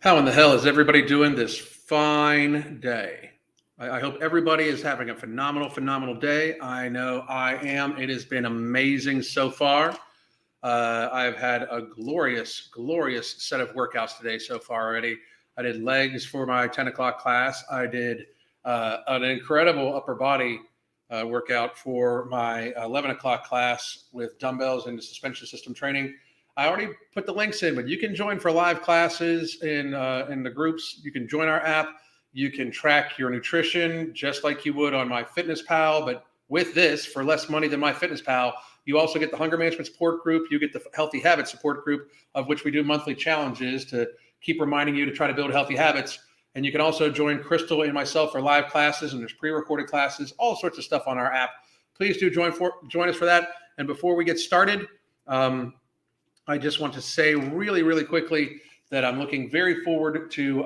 How in the hell is everybody doing this fine day? I hope everybody is having a phenomenal day. I know I am. It has been amazing so far. I've had a glorious set of workouts today so far already. I did legs for my 10 o'clock class. I did an incredible upper body workout for my 11 o'clock class with dumbbells and the suspension system training. I already put the links in, but you can join for live classes in the groups. You can join our app. You can track your nutrition just like you would on MyFitnessPal, but with this, for less money than MyFitnessPal, you also get the hunger management support group. You get the healthy habits support group, of which we do monthly challenges to keep reminding you to try to build healthy habits. And you can also join Crystal and myself for live classes, and there's pre-recorded classes, all sorts of stuff on our app. Please do join us for that. And before we get started, I just want to say really quickly that I'm looking very forward to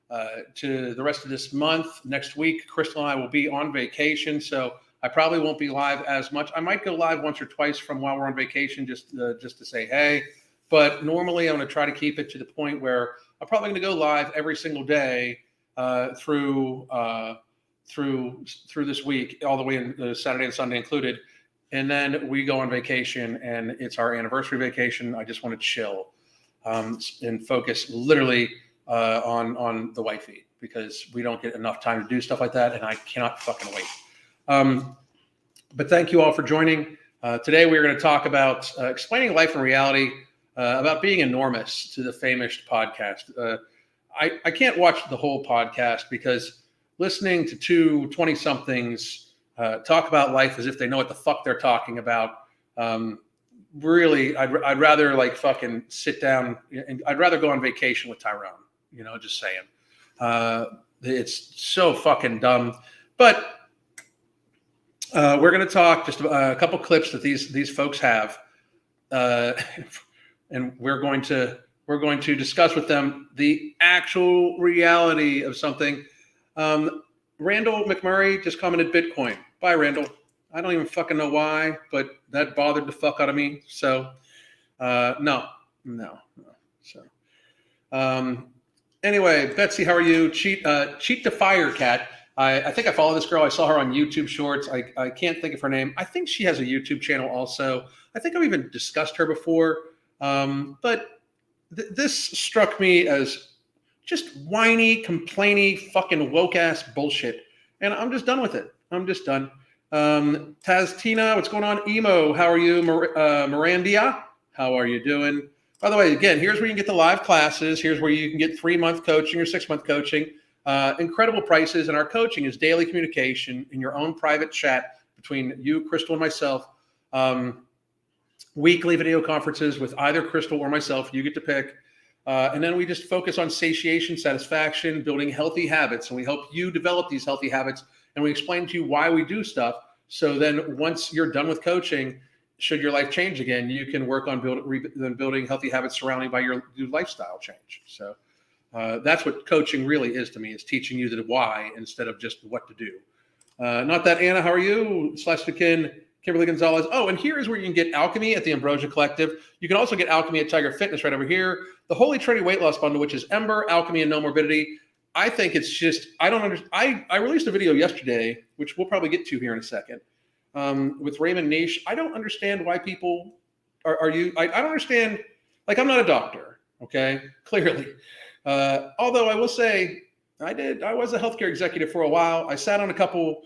the rest of this month. Next week, Crystal and I will be on vacation, so I probably won't be live as much. I might go live once or twice from while we're on vacation, just to say hey. But normally, I'm going to try to keep it to the point where I'm probably going to go live every single day through this week, all the way in Saturday and Sunday included. And then we go on vacation, and it's our anniversary vacation. I just want to chill and focus literally on the wifey, because we don't get enough time to do stuff like that, and I cannot fucking wait. But thank you all for joining. Today we're going to talk about explaining life and reality, about being enormous to the famous podcast. I can't watch the whole podcast because listening to two 20-somethings talk about life as if they know what the fuck they're talking about. Really, I'd rather like fucking sit down, and I'd rather go on vacation with Tyrone. You know, just saying. It's so fucking dumb. But we're going to talk just a couple clips that these folks have, and we're going to discuss with them the actual reality of something. Randall McMurray just commented Bitcoin. Bye, Randall. I don't even fucking know why, but that bothered the fuck out of me. So, no. So, anyway, Betsy, how are you? Cheat to Fire Cat. I think I follow this girl. I saw her on YouTube Shorts. I can't think of her name. I think she has a YouTube channel also. I think I've even discussed her before. But this struck me as just whiny, complainy, fucking woke-ass bullshit. And I'm just done with it. I'm just done. Taztina, what's going on? Emo, how are you? Mirandia, how are you doing? By the way, again, here's where you can get the live classes. Here's where you can get 3-month coaching or 6-month coaching. Incredible prices. And our coaching is daily communication in your own private chat between you, Crystal, and myself. Weekly video conferences with either Crystal or myself. You get to pick. And then we just focus on satiation, satisfaction, building healthy habits. And we help you develop these healthy habits. And we explain to you why we do stuff. So then once you're done with coaching, should your life change again, you can work on building healthy habits surrounding by your lifestyle change. So that's what coaching really is to me, is teaching you the why instead of just what to do. Not that, Anna, how are you? /Kin, Kimberly Gonzalez. Oh, and here is where you can get Alchemy at the Ambrosia Collective. You can also get Alchemy at Tiger Fitness right over here. The Holy Trinity Weight Loss Bundle, which is Ember, Alchemy, and No Morbidity. I think it's just, I don't understand. I released a video yesterday, which we'll probably get to here in a second, with Raymond Niche. I don't understand why people I don't understand. Like, I'm not a doctor, okay? Clearly. Although I will say I was a healthcare executive for a while. I sat on a couple,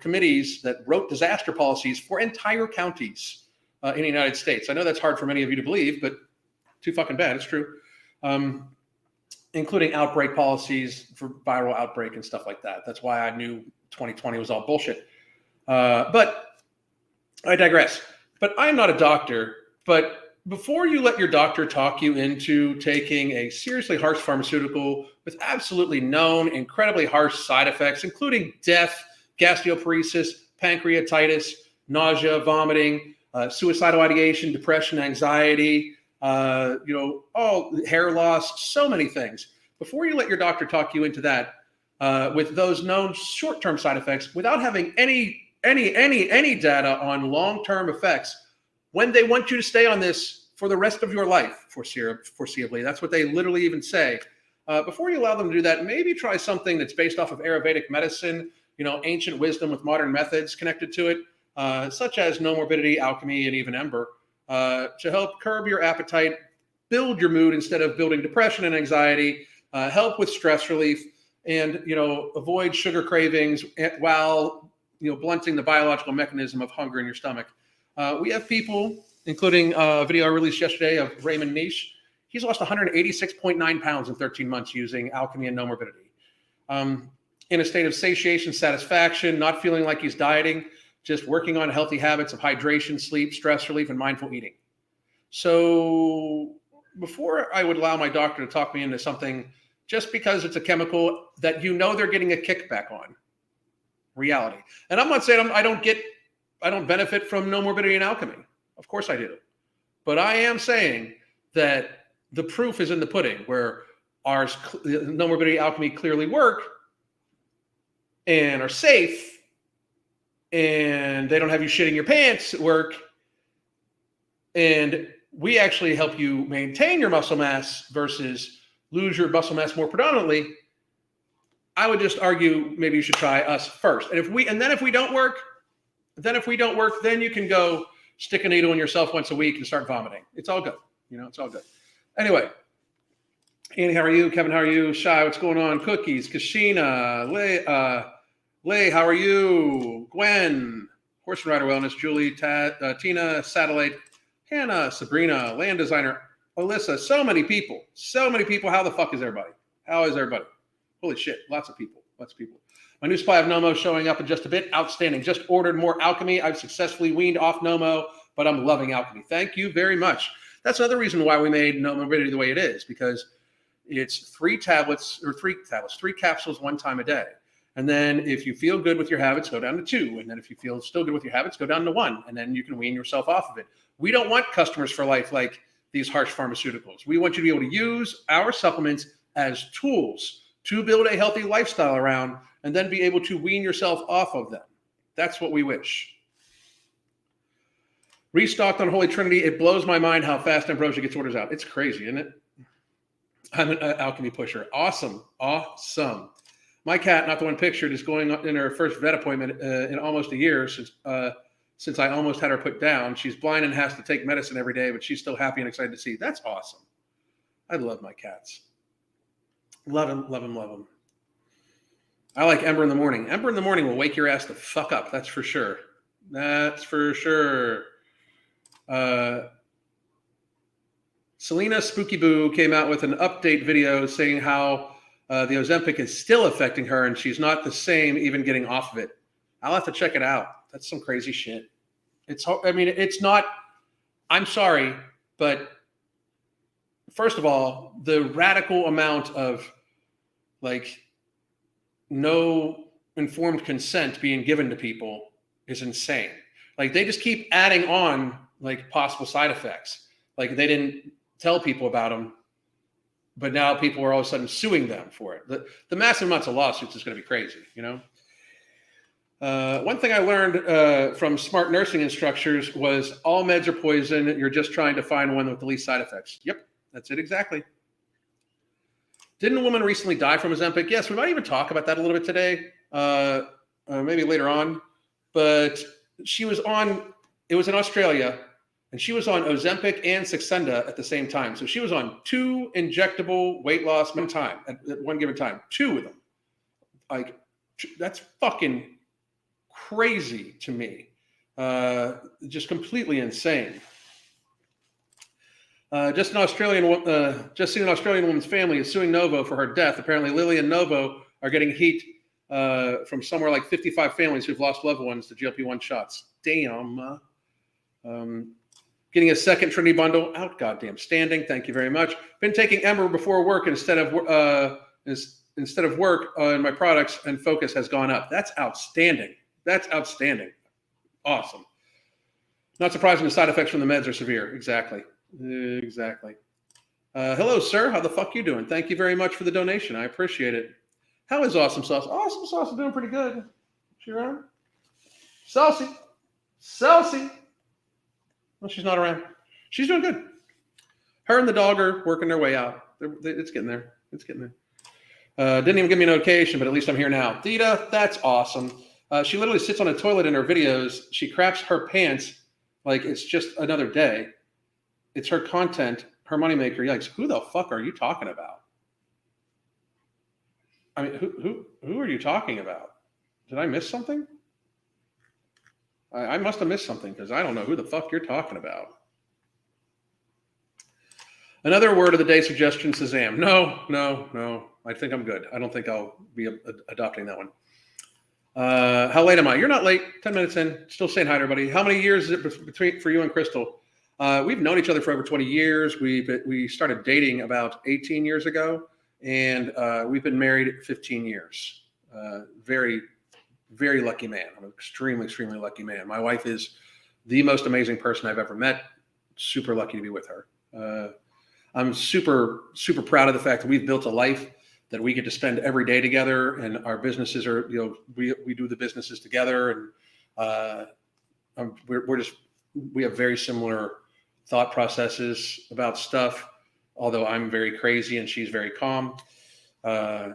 committees that wrote disaster policies for entire counties in the United States. I know that's hard for many of you to believe, but too fucking bad. It's true. Including outbreak policies for viral outbreak and stuff like that. That's why I knew 2020 was all bullshit. But I digress. But I'm not a doctor. But before you let your doctor talk you into taking a seriously harsh pharmaceutical with absolutely known, incredibly harsh side effects, including death, gastroparesis, pancreatitis, nausea, vomiting, suicidal ideation, depression, anxiety, all hair loss, so many things. Before you let your doctor talk you into that, with those known short-term side effects, without having any data on long-term effects, when they want you to stay on this for the rest of your life, foreseeably, that's what they literally even say. before you allow them to do that, maybe try something that's based off of Ayurvedic medicine, ancient wisdom with modern methods connected to it, such as No Morbidity, Alchemy, and even Ember, to help curb your appetite, build your mood instead of building depression and anxiety, help with stress relief, and avoid sugar cravings while blunting the biological mechanism of hunger in your stomach. We have people, including a video I released yesterday of Raymond Niche. He's lost 186.9 pounds in 13 months using Alchemy and No Morbidity. In a state of satiation, satisfaction, not feeling like he's dieting, just working on healthy habits of hydration, sleep, stress relief, and mindful eating. So before I would allow my doctor to talk me into something just because it's a chemical that they're getting a kickback on, reality. And I'm not saying I don't benefit from No Morbidity and Alchemy. Of course I do. But I am saying that the proof is in the pudding, where ours, No Morbidity, Alchemy clearly work and are safe, and they don't have you shitting your pants at work, and we actually help you maintain your muscle mass versus lose your muscle mass more predominantly. I would just argue maybe you should try us first. And if we don't work, then you can go stick a needle in yourself once a week and start vomiting. It's all good. It's all good. Anyway, Annie, how are you? Kevin, how are you? Shai, what's going on? Cookies, Kashina, Lay, how are you? Gwen, Horse and Rider Wellness, Julie, Tina, Satellite, Hannah, Sabrina, Land Designer, Alyssa, so many people. How the fuck is everybody? How is everybody? Holy shit, lots of people. My new supply of Nomo showing up in just a bit. Outstanding. Just ordered more Alchemy. I've successfully weaned off Nomo, but I'm loving Alchemy. Thank you very much. That's another reason why we made No Morbidity the way it is, because it's 3 capsules 1 time a day. And then if you feel good with your habits, go down to 2. And then if you feel still good with your habits, go down to 1. And then you can wean yourself off of it. We don't want customers for life like these harsh pharmaceuticals. We want you to be able to use our supplements as tools to build a healthy lifestyle around, and then be able to wean yourself off of them. That's what we wish. Restocked on Holy Trinity. It blows my mind how fast Ambrosia gets orders out. It's crazy, isn't it? I'm an Alchemy pusher. Awesome. My cat, not the one pictured, is going in her first vet appointment in almost a year since I almost had her put down. She's blind and has to take medicine every day, but she's still happy and excited to see. That's awesome. I love my cats. Love them. I like Ember in the morning. Ember in the morning will wake your ass the fuck up. That's for sure. Selena Spooky Boo came out with an update video saying how the Ozempic is still affecting her and she's not the same even getting off of it. I'll have to check it out. That's some crazy shit. It's not, I'm sorry, but first of all, the radical amount of no informed consent being given to people is insane. They just keep adding on possible side effects. They didn't tell people about them, but now people are all of a sudden suing them for it. The massive amounts of lawsuits is going to be crazy, One thing I learned from smart nursing instructors was all meds are poison. You're just trying to find one with the least side effects. Yep, that's it exactly. Didn't a woman recently die from Ozempic? Yes, we might even talk about that a little bit today, maybe later on. But it was in Australia, and she was on Ozempic and Saxenda at the same time. So she was on 2 injectable weight loss at one given time, 2 of them. That's fucking crazy to me. Just completely insane. Just seen an Australian woman's family is suing Novo for her death. Apparently, Lily and Novo are getting heat from somewhere like 55 families who've lost loved ones to GLP-1 shots. Damn. Getting a second Trinity bundle out. Goddamn standing. Thank you very much. Been taking Ember before work instead of work on my products, and focus has gone up. That's outstanding. Awesome. Not surprising the side effects from the meds are severe. Exactly. Hello, sir. How the fuck you doing? Thank you very much for the donation. I appreciate it. How is Awesome Sauce? Awesome Sauce is doing pretty good. She around? Celsi. Well, she's not around. She's doing good. Her and the dog are working their way out. It's getting there. Didn't even give me a notification, but at least I'm here now. Theta, that's awesome. She literally sits on a toilet in her videos. She craps her pants like it's just another day. It's her content, her moneymaker. Yikes. Who the fuck are you talking about? I mean, who are you talking about? Did I miss something? I must have missed something because I don't know who the fuck you're talking about. Another word of the day suggestion, Shazam. No. I think I'm good. I don't think I'll be adopting that one. How late am I? You're not late. 10 minutes in. Still saying hi to everybody. How many years is it between for you and Crystal? We've known each other for over 20 years. We started dating about 18 years ago, and we've been married 15 years. Very, very lucky man. I'm an extremely, extremely lucky man. My wife is the most amazing person I've ever met. Super lucky to be with her. I'm super, super proud of the fact that we've built a life that we get to spend every day together, and our businesses are, we do the businesses together, and we have very similar thought processes about stuff. Although I'm very crazy and she's very calm. I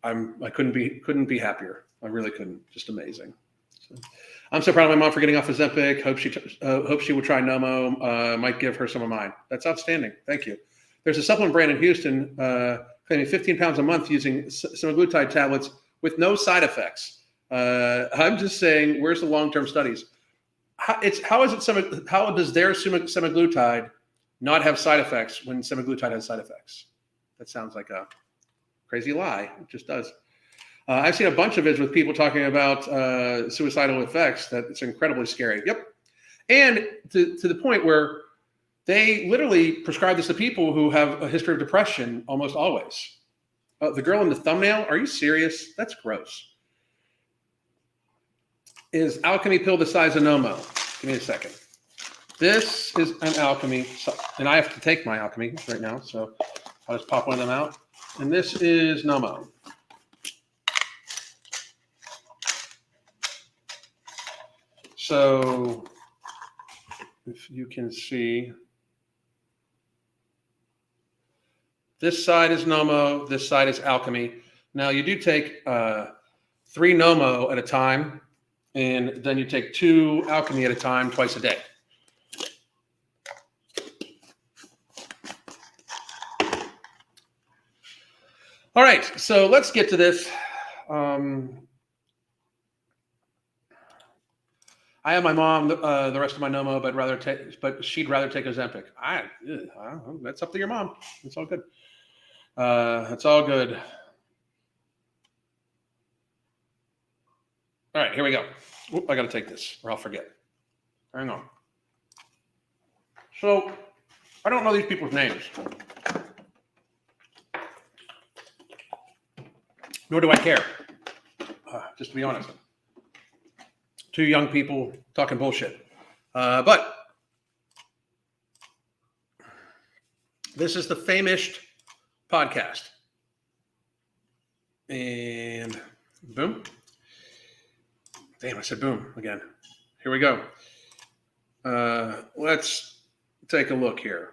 couldn't be happier. I really couldn't. Just amazing. So, I'm so proud of my mom for getting off Ozempic. Hope she will try Nomo. Might give her some of mine. That's outstanding. Thank you. There's a supplement brand in Houston claiming 15 pounds a month using semaglutide tablets with no side effects. I'm just saying, where's the long-term studies? How does their semaglutide not have side effects when semaglutide has side effects? That sounds like a crazy lie. It just does. I've seen a bunch of vids with people talking about suicidal effects. That it's incredibly scary. Yep. And to the point where they literally prescribe this to people who have a history of depression almost always. The girl in the thumbnail, are you serious? That's gross. Is Alchemy pill the size of Nomo? Give me a second. This is an Alchemy, and I have to take my Alchemy right now, so I'll just pop one of them out. And this is Nomo. So if you can see, this side is Nomo, this side is Alchemy. Now you do take 3 Nomo at a time, and then you take 2 Alchemy at a time twice a day. All right, so let's get to this. I have my mom the rest of my Nomo, but she'd rather take Ozempic. That's up to your mom. It's all good. It's all good. All right, here we go. Oop, I got to take this or I'll forget. Hang on. So I don't know these people's names. Nor do I care, just to be honest. 2 young people talking bullshit. But this is the Famished podcast. And boom. Damn, I said boom again. Here we go. Let's take a look here.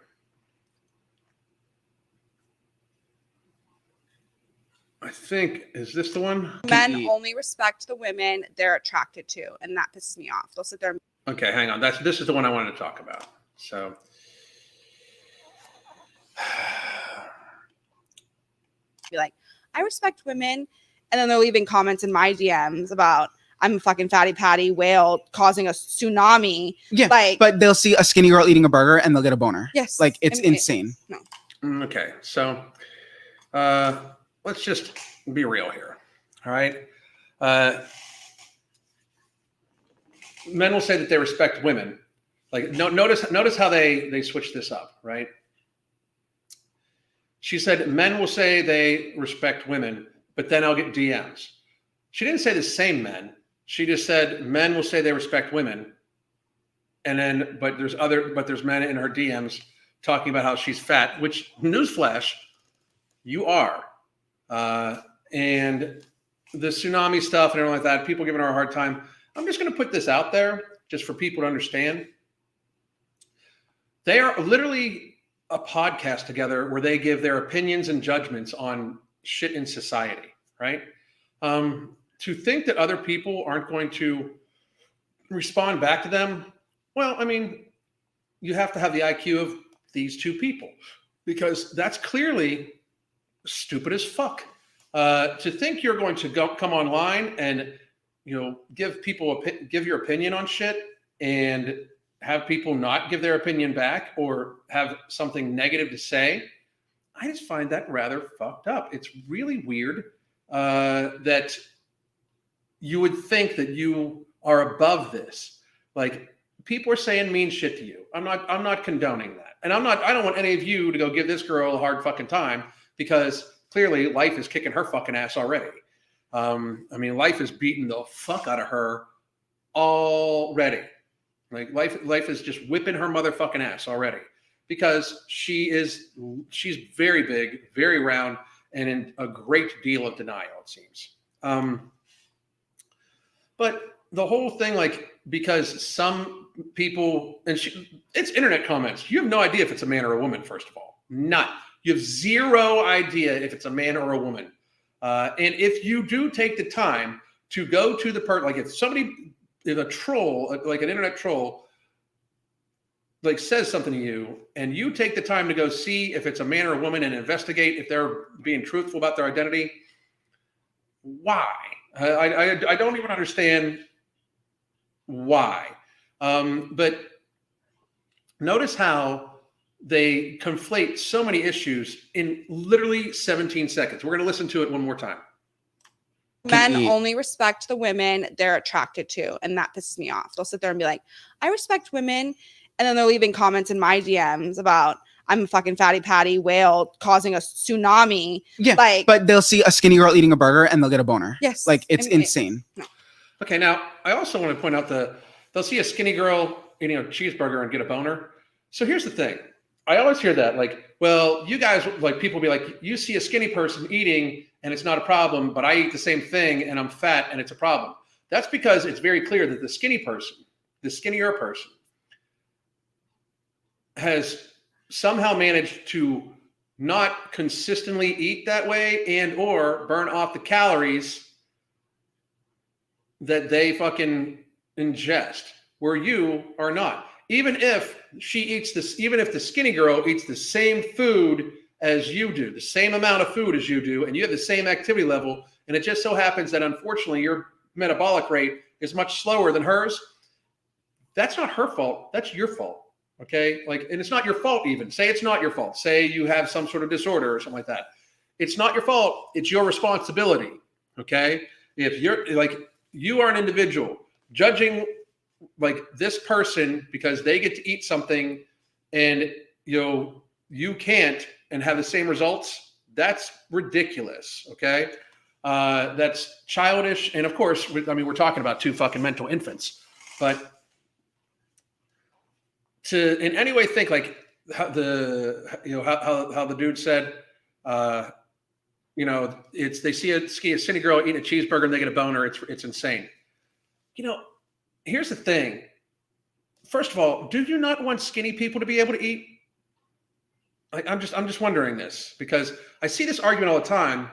I think, is this the one? Men only respect the women they're attracted to, and that pisses me off. They'll sit there. Okay, hang on. This is the one I wanted to talk about. So, be like, I respect women, and then they're leaving comments in my DMs about I'm a fucking fatty patty whale causing a tsunami. Yeah, but they'll see a skinny girl eating a burger and they'll get a boner. Yes, like it's insane. No. Okay, so let's just be real here. All right. Men will say that they respect women. Like, notice how they switch this up, right? She said men will say they respect women, but then I'll get DMs. She didn't say the same men. She just said men will say they respect women, and then but there's men in her DMs talking about how she's fat. Which, newsflash, you are. And the tsunami stuff and everything like that, people giving her a hard time. I'm just going to put this out there just for people to understand. They are literally a podcast together where they give their opinions and judgments on shit in society, right? To think that other people aren't going to respond back to them, well, I mean, you have to have the IQ of these two people, because that's clearly stupid as fuck. To think you're going to come online and give your opinion on shit and have people not give their opinion back or have something negative to say, I just find that rather fucked up. It's really weird that you would think that you are above this. Like, people are saying mean shit to you. I'm not condoning that. And I don't want any of you to go give this girl a hard fucking time, because clearly life is kicking her fucking ass already. I mean, life is beating the fuck out of her already. Like, life is just whipping her motherfucking ass already, because she's very big, very round, and in a great deal of denial, it seems. But the whole thing, like, because some people, and it's internet comments. You have no idea if it's a man or a woman, first of all. None. You have zero idea if it's a man or a woman. And if you do take the time to go to the like, if a troll, like an internet troll, like, says something to you, and you take the time to go see if it's a man or a woman and investigate if they're being truthful about their identity, why? I don't even understand why. But notice how they conflate so many issues in literally 17 seconds. We're going to listen to it one more time. Men only respect the women they're attracted to, and that pisses me off. They'll sit there and be like, I respect women, and then they're leaving comments in my DMs about, I'm a fucking fatty patty whale causing a tsunami. Yeah, like, but they'll see a skinny girl eating a burger and they'll get a boner. Yes. Like, it's insane. No. Okay, now, I also want to point out they'll see a skinny girl eating a cheeseburger and get a boner. So here's the thing. I always hear that, like, well, you guys, like, people be like, you see a skinny person eating and it's not a problem, but I eat the same thing and I'm fat and it's a problem. That's because it's very clear that the skinnier person, has somehow managed to not consistently eat that way and or burn off the calories that they fucking ingest, where you are not. Even if the skinny girl eats the same food as you do, the same amount of food as you do, and you have the same activity level, and it just so happens that unfortunately your metabolic rate is much slower than hers, that's not her fault. That's your fault. Okay. Like, and it's not your fault even. Say it's not your fault. Say you have some sort of disorder or something like that. It's not your fault. It's your responsibility. Okay. If you're like, you are an individual judging like this person because they get to eat something and you can't and have the same results, that's ridiculous. Okay. That's childish. And of course, we're talking about two fucking mental infants, but to in any way think like how the dude said, they see a skinny girl eating a cheeseburger and they get a boner. It's insane. Here's the thing. First of all, do you not want skinny people to be able to eat? I'm just wondering this, because I see this argument all the time.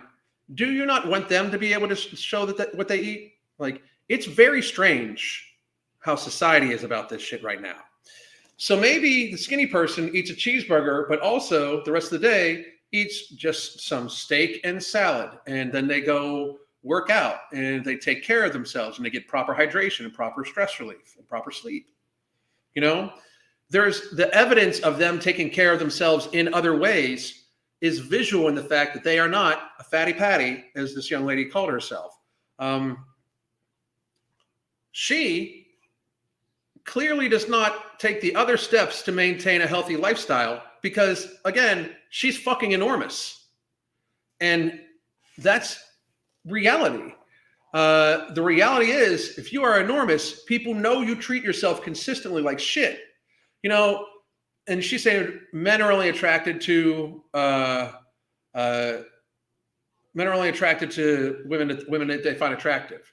Do you not want them to be able to show that what they eat? Like, it's very strange how society is about this shit right now. So maybe the skinny person eats a cheeseburger, but also the rest of the day eats just some steak and salad. And then they go work out and they take care of themselves and they get proper hydration and proper stress relief and proper sleep. There's the evidence of them taking care of themselves in other ways is visual in the fact that they are not a fatty patty, as this young lady called herself. She clearly does not take the other steps to maintain a healthy lifestyle because, again, she's fucking enormous. And that's reality. The reality is, if you are enormous, people know you treat yourself consistently like shit. And she's saying men are only attracted to women that they find attractive.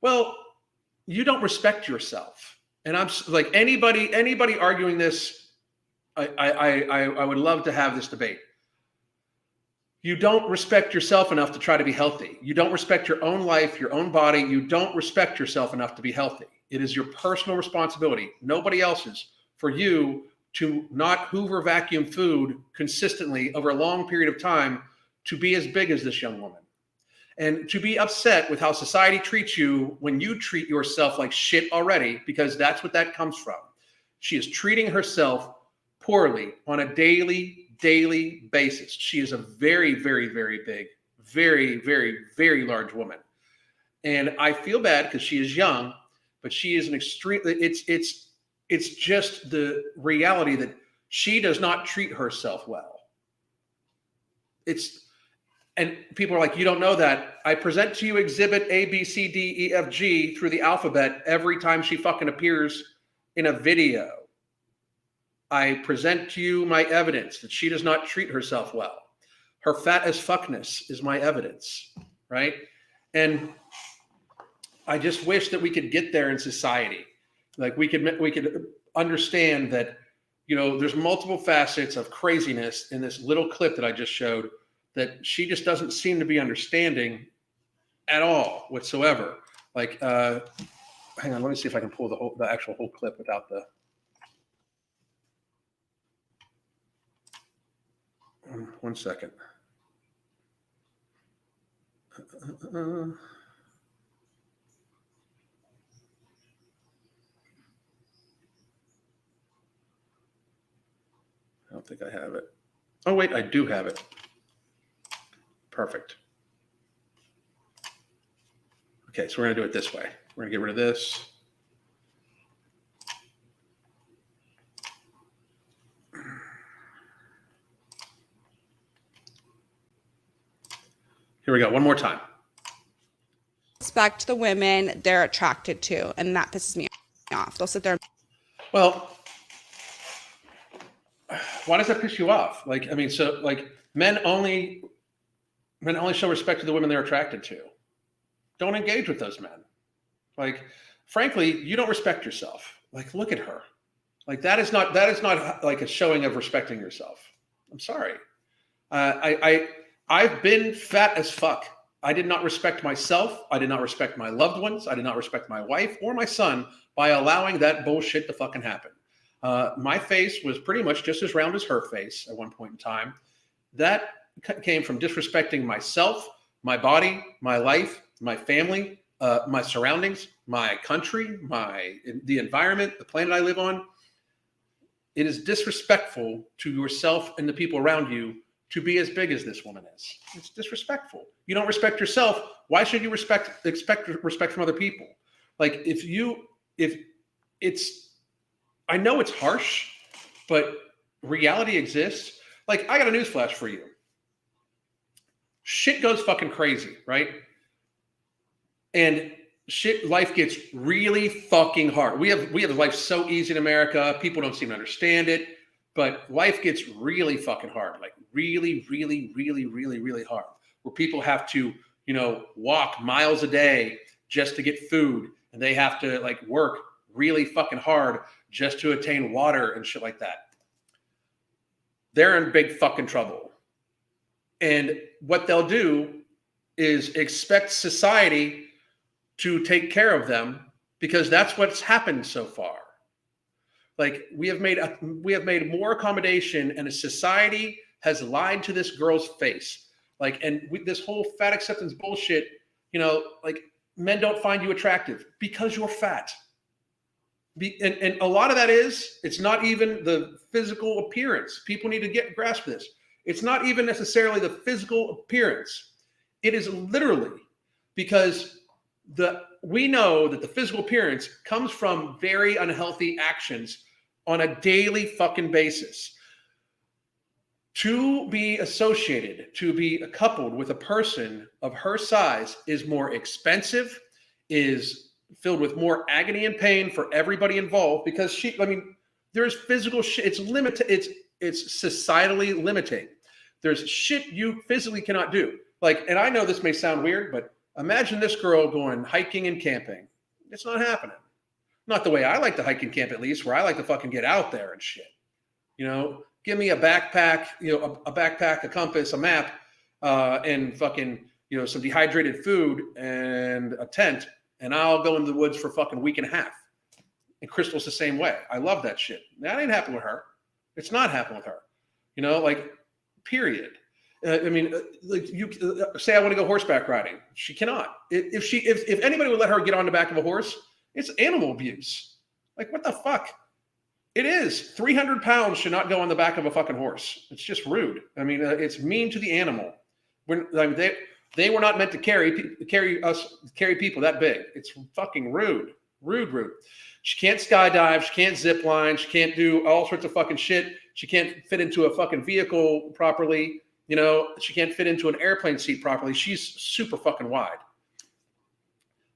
Well, you don't respect yourself. And I'm like, anybody arguing this, I would love to have this debate. You don't respect yourself enough to try to be healthy. You don't respect your own life, your own body. You don't respect yourself enough to be healthy. It is your personal responsibility, nobody else's, for you to not Hoover vacuum food consistently over a long period of time to be as big as this young woman. And to be upset with how society treats you when you treat yourself like shit already, because that's what that comes from. She is treating herself poorly on a daily basis. She is a very, very, very big, very, very, very large woman. And I feel bad because she is young, but she is an extreme, it's just the reality that she does not treat herself well. And people are like, you don't know that. I present to you exhibit A, B, C, D, E, F, G through the alphabet every time she fucking appears in a video. I present to you my evidence that she does not treat herself well. Her fat as fuckness is my evidence, right? And I just wish that we could get there in society. Like we could understand that, you know, there's multiple facets of craziness in this little clip that I just showed that she just doesn't seem to be understanding at all whatsoever. Like, hang on, let me see if I can pull the actual whole clip without the. One second. I don't think I have it. Oh, wait, I do have it. Perfect. Okay, so we're going to do it this way. We're going to get rid of this. Here we go. One more time. Respect the women they're attracted to, and that pisses me off. They'll sit there. Well, why does that piss you off? Like, I mean, so like men only show respect to the women they're attracted to. Don't engage with those men. Like, frankly, you don't respect yourself. Like, look at her. Like, that is not like a showing of respecting yourself. I'm sorry. I've been fat as fuck. I did not respect myself. I did not respect my loved ones. I did not respect my wife or my son by allowing that bullshit to fucking happen. My face was pretty much just as round as her face at one point in time. That came from disrespecting myself, my body, my life, my family, my surroundings, my country, the environment, the planet I live on. It is disrespectful to yourself and the people around you to be as big as this woman is. It's disrespectful. You don't respect yourself. Why should you expect respect from other people? Like I know it's harsh, but reality exists. Like, I got a newsflash for you. Shit goes fucking crazy, right? And life gets really fucking hard. We have life so easy in America. People don't seem to understand it, but life gets really fucking hard. Like really, really, really, really, really hard. Where people have to, you know, walk miles a day just to get food, and they have to like work really fucking hard just to attain water and shit like that. They're in big fucking trouble. And what they'll do is expect society to take care of them because that's what's happened so far. Like we have made more accommodation, and a society has lied to this girl's face. Like, and this whole fat acceptance bullshit, you know, like men don't find you attractive because you're fat. And a lot of that it's not even the physical appearance. People need to grasp this. It's not even necessarily the physical appearance. It is literally because we know that the physical appearance comes from very unhealthy actions on a daily fucking basis. To be associated, to be coupled with a person of her size is more expensive, is filled with more agony and pain for everybody involved because there's physical shit. It's limited. It's societally limiting. There's shit you physically cannot do. Like, and I know this may sound weird, but imagine this girl going hiking and camping. It's not happening. Not the way I like to hike and camp, at least, where I like to fucking get out there and shit. You know, give me a backpack, a backpack, a compass, a map, and fucking, some dehydrated food and a tent, and I'll go into the woods for a fucking week and a half. And Crystal's the same way. I love that shit. That ain't happening with her. It's not happening with her. Period. You say I want to go horseback riding. She cannot. If anybody would let her get on the back of a horse, it's animal abuse. Like, what the fuck? It is. 300 pounds should not go on the back of a fucking horse. It's just rude. It's mean to the animal. They were not meant to carry people that big. It's fucking rude. Rude. She can't skydive. She can't zip line. She can't do all sorts of fucking shit. She can't fit into a fucking vehicle properly. She can't fit into an airplane seat properly. She's super fucking wide.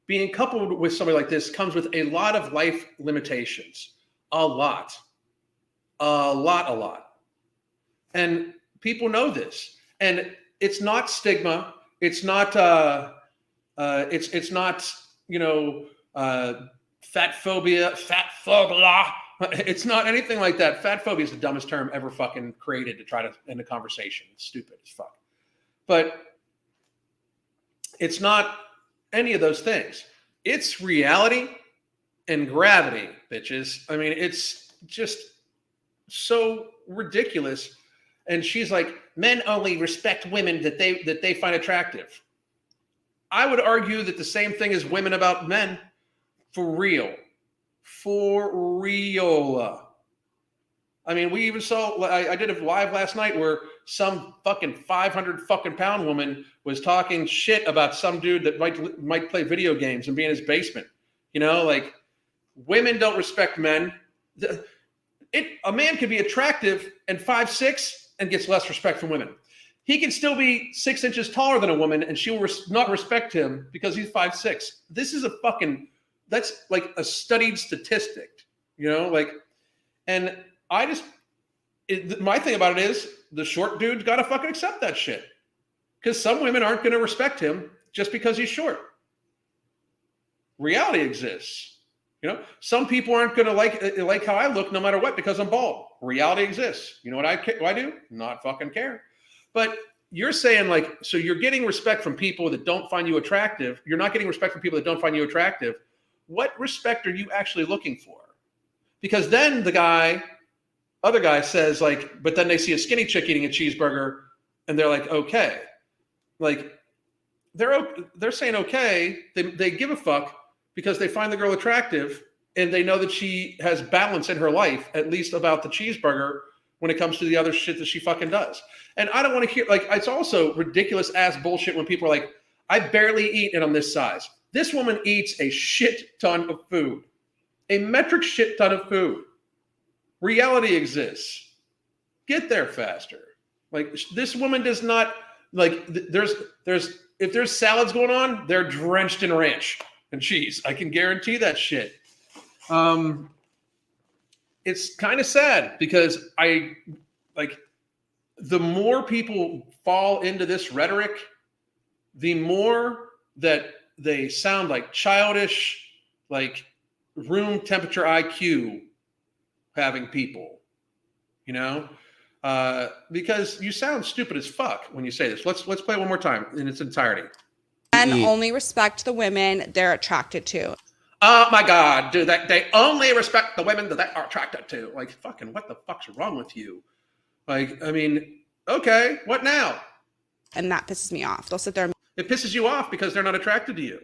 Being coupled with somebody like this comes with a lot of life limitations. A lot. And people know this. And it's not stigma. It's not fat phobia. It's not anything like that. Fat phobia is the dumbest term ever fucking created to try to end a conversation. It's stupid as fuck. But it's not any of those things. It's reality and gravity, bitches. It's just so ridiculous. And she's like, men only respect women that they find attractive. I would argue that the same thing is women about men. For real. We even saw, I did a live last night where some fucking 500 fucking pound woman was talking shit about some dude that might play video games and be in his basement. Women don't respect men. A man can be attractive and 5'6" and gets less respect from women. He can still be 6 inches taller than a woman and she will not respect him because he's 5'6". This is that's like a studied statistic, and my thing about it is the short dude's got to fucking accept that shit, because some women aren't going to respect him just because he's short. Reality exists. Some people aren't going to like how I look no matter what because I'm bald. Reality exists. You know what I do? Not fucking care. But you're saying so you're getting respect from people that don't find you attractive. You're not getting respect from people that don't find you attractive. What respect are you actually looking for? Because then the other guy says but then they see a skinny chick eating a cheeseburger and they're like, okay. They're saying, okay, they give a fuck because they find the girl attractive and they know that she has balance in her life, at least about the cheeseburger when it comes to the other shit that she fucking does. And I don't want to hear, it's also ridiculous ass bullshit when people are like, I barely eat and I'm this size. This woman eats a shit ton of food, a metric shit ton of food. Reality exists. Get there faster. This woman does not if there's salads going on, they're drenched in ranch and cheese. I can guarantee that shit. It's kind of sad because the more people fall into this rhetoric, the more that they sound like childish, room temperature IQ having people, because you sound stupid as fuck when you say this. Let's play it one more time in its entirety. Men only respect the women they're attracted to. Oh my God, dude, they only respect the women that they are attracted to. Fucking what the fuck's wrong with you? Okay, what now? And that pisses me off. They'll sit there. It pisses you off because they're not attracted to you.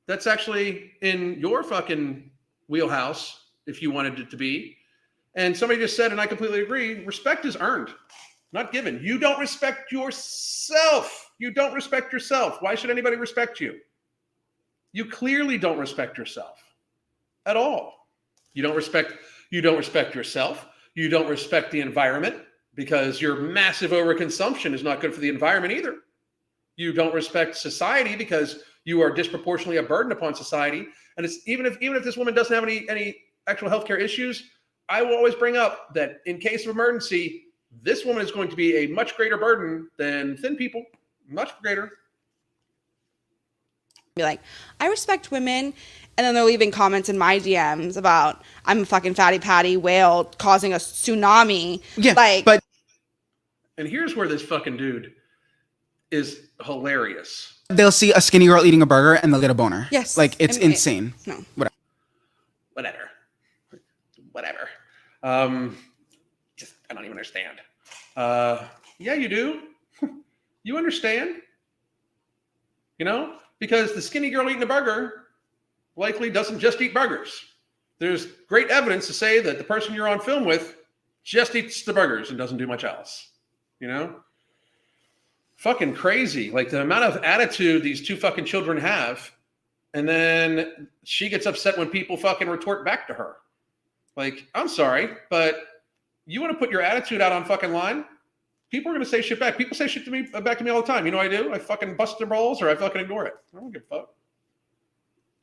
That's actually in your fucking wheelhouse, if you wanted it to be. And somebody just said, and I completely agree, respect is earned, not given. You don't respect yourself. You don't respect yourself. Why should anybody respect you? You clearly don't respect yourself at all. You don't respect yourself. You don't respect the environment because your massive overconsumption is not good for the environment either. You don't respect society because you are disproportionately a burden upon society. And it's even if this woman doesn't have any actual healthcare issues, I will always bring up that in case of emergency, this woman is going to be a much greater burden than thin people, much greater. Be like, I respect women, and then they're leaving comments in my DMs about I'm a fucking fatty patty whale causing a tsunami. Yeah, and here's where this fucking dude, is hilarious. They'll see a skinny girl eating a burger and they'll get a boner. Yes. Like, it's insane. No. Whatever. Just, I don't even understand. Yeah, you do. You understand. Because the skinny girl eating a burger likely doesn't just eat burgers. There's great evidence to say that the person you're on film with just eats the burgers and doesn't do much else. Fucking crazy. Like the amount of attitude these two fucking children have. And then she gets upset when people fucking retort back to her. Like, I'm sorry, but you want to put your attitude out on fucking line? People are going to say shit back. People say shit back to me all the time. You know what I do? I fucking bust their balls or I fucking ignore it. I don't give a fuck.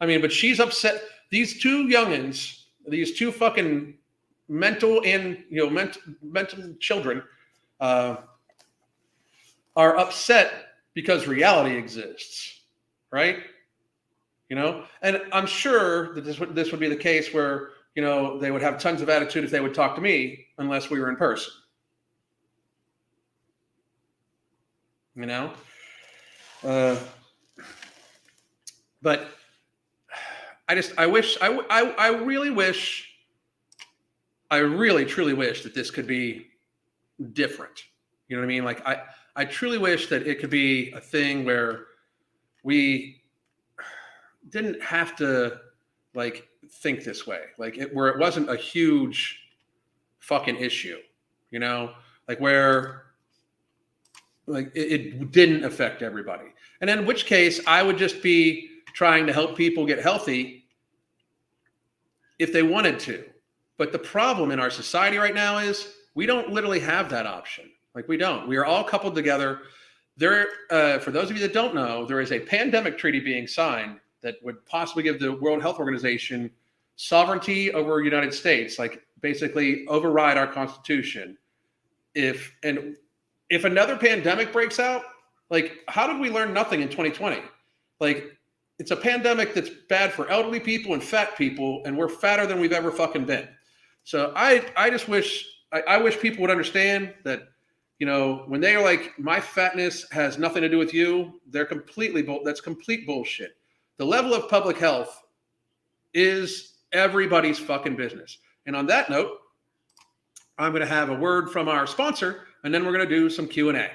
I mean, but she's upset. These two youngins, these two fucking mental children are upset because reality exists, right? And I'm sure that this would be the case where, they would have tons of attitude if they would talk to me unless we were in person. But I really truly wish that this could be different. You know what I mean? Like I truly wish that it could be a thing where we didn't have to like think this way, like where it wasn't a huge fucking issue, like where like it didn't affect everybody. And in which case I would just be trying to help people get healthy if they wanted to. But the problem in our society right now is we don't literally have that option. Like we don't. We are all coupled together. There, for those of you that don't know, there is a pandemic treaty being signed that would possibly give the World Health Organization sovereignty over the United States, like basically override our Constitution. If another pandemic breaks out, like how did we learn nothing in 2020? Like it's a pandemic that's bad for elderly people and fat people, and we're fatter than we've ever fucking been. So I just wish I wish people would understand that, when they are like, my fatness has nothing to do with you, they're that's complete bullshit. The level of public health is everybody's fucking business. And on that note, I'm going to have a word from our sponsor, and then we're going to do some Q&A.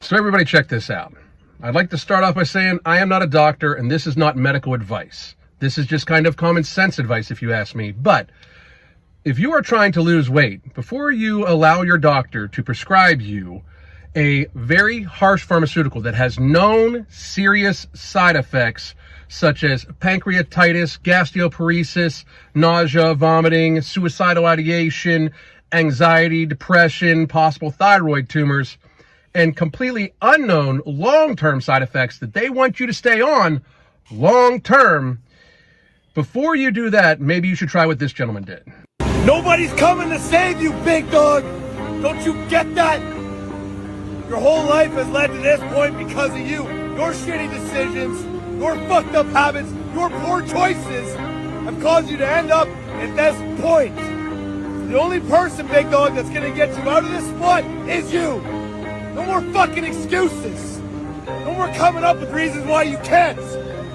So everybody check this out. I'd like to start off by saying I am not a doctor, and this is not medical advice. This is just kind of common sense advice, if you ask me. But if you are trying to lose weight, before you allow your doctor to prescribe you a very harsh pharmaceutical that has known serious side effects such as pancreatitis, gastroparesis, nausea, vomiting, suicidal ideation, anxiety, depression, possible thyroid tumors, and completely unknown long-term side effects that they want you to stay on long-term, before you do that, maybe you should try what this gentleman did. Nobody's coming to save you, big dog. Don't you get that? Your whole life has led to this point because of you. Your shitty decisions, your fucked up habits, your poor choices have caused you to end up at this point. The only person, big dog, that's gonna get you out of this spot is you. No more fucking excuses. No more coming up with reasons why you can't.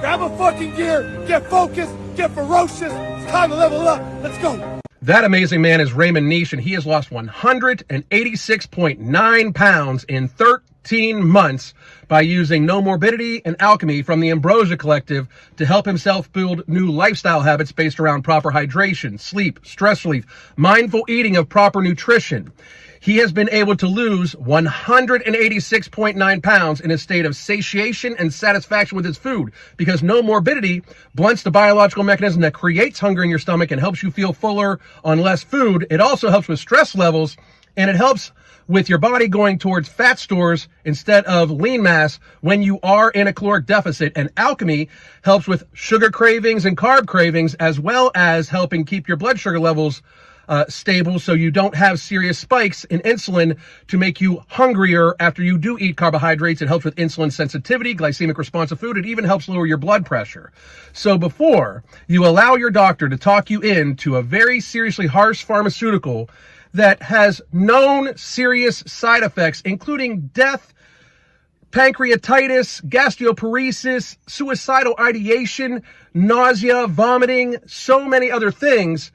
Grab a fucking gear, get focused, get ferocious. It's time to level up. Let's go. That amazing man is Raymond Niche, and he has lost 186.9 pounds in 13 months by using No Morbidity and Alchemy from the Ambrosia Collective to help himself build new lifestyle habits based around proper hydration, sleep, stress relief, mindful eating of proper nutrition. He has been able to lose 186.9 pounds in a state of satiation and satisfaction with his food, because No Morbidity blunts the biological mechanism that creates hunger in your stomach and helps you feel fuller on less food. It also helps with stress levels, and it helps with your body going towards fat stores instead of lean mass when you are in a caloric deficit. And Alchemy helps with sugar cravings and carb cravings, as well as helping keep your blood sugar levels stable, so you don't have serious spikes in insulin to make you hungrier after you do eat carbohydrates. It helps with insulin sensitivity, glycemic response to food. It even helps lower your blood pressure. So before you allow your doctor to talk you into a very seriously harsh pharmaceutical that has known serious side effects, including death, pancreatitis, gastroparesis, suicidal ideation, nausea, vomiting, so many other things,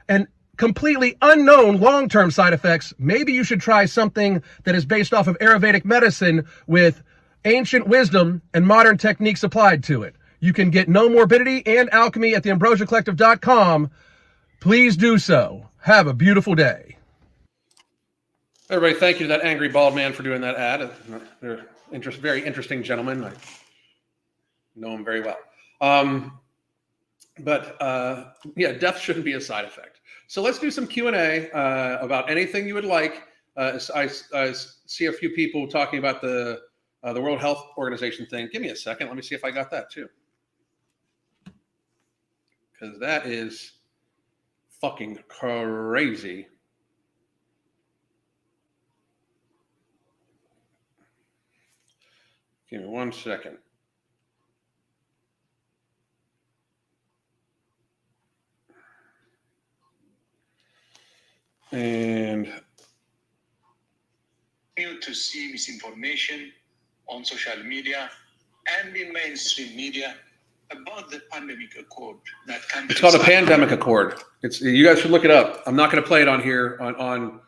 and completely unknown long-term side effects, maybe you should try something that is based off of Ayurvedic medicine with ancient wisdom and modern techniques applied to it. You can get No Morbidity and Alchemy at theambrosiacollective.com. Please do so. Have a beautiful day. Everybody, thank you to that angry bald man for doing that ad. They're very interesting gentlemen. I know him very well. Yeah, death shouldn't be a side effect. So let's do some Q&A about anything you would like. I see a few people talking about the World Health Organization thing. Give me a second. Let me see if I got that too. Because that is fucking crazy. Give me 1 second. And you to see misinformation on social media and in mainstream media about the pandemic accord that it's called a pandemic accord. You guys should look it up. I'm not going to play it on here on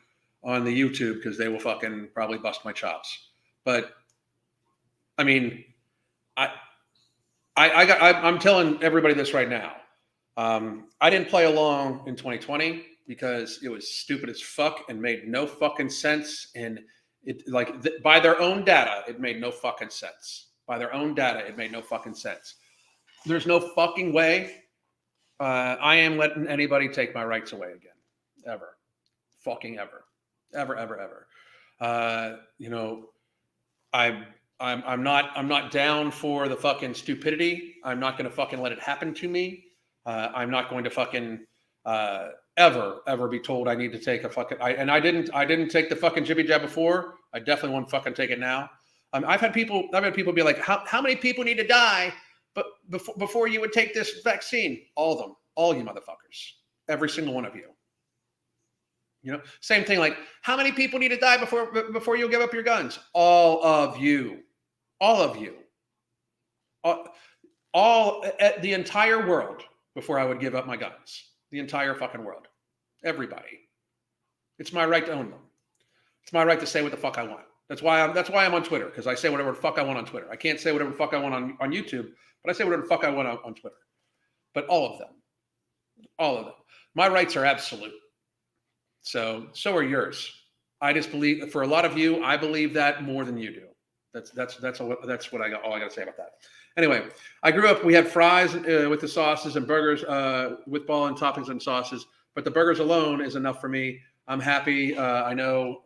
the YouTube because they will fucking probably bust my chops. But I mean, I'm telling everybody this right now. I didn't play along in 2020 because it was stupid as fuck and made no fucking sense. And by their own data, it made no fucking sense. By their own data, it made no fucking sense. There's no fucking way I am letting anybody take my rights away again. Ever. Fucking ever. Ever, ever, ever. I'm not down for the fucking stupidity. I'm not going to fucking let it happen to me. I'm not going to fucking ever be told I need to take a fucking. I didn't take the fucking jibby jab before. I definitely won't fucking take it now. I've had people be like, how many people need to die, but before you would take this vaccine? All of them, all you motherfuckers, every single one of you. You know, same thing. Like, how many people need to die before you give up your guns? All of you. All of you, all at the entire world before I would give up my guns. The entire fucking world, everybody. It's my right to own them. It's my right to say what the fuck I want. That's why I'm on Twitter, because I say whatever the fuck I want on Twitter. I can't say whatever the fuck I want on YouTube, but I say whatever the fuck I want on Twitter. But all of them, my rights are absolute. So are yours. I just believe, for a lot of you, I believe that more than you do. That's what I got. All I got to say about that. Anyway, I grew up. We had fries with the sauces and burgers with ball and toppings and sauces. But the burgers alone is enough for me. I'm happy. I know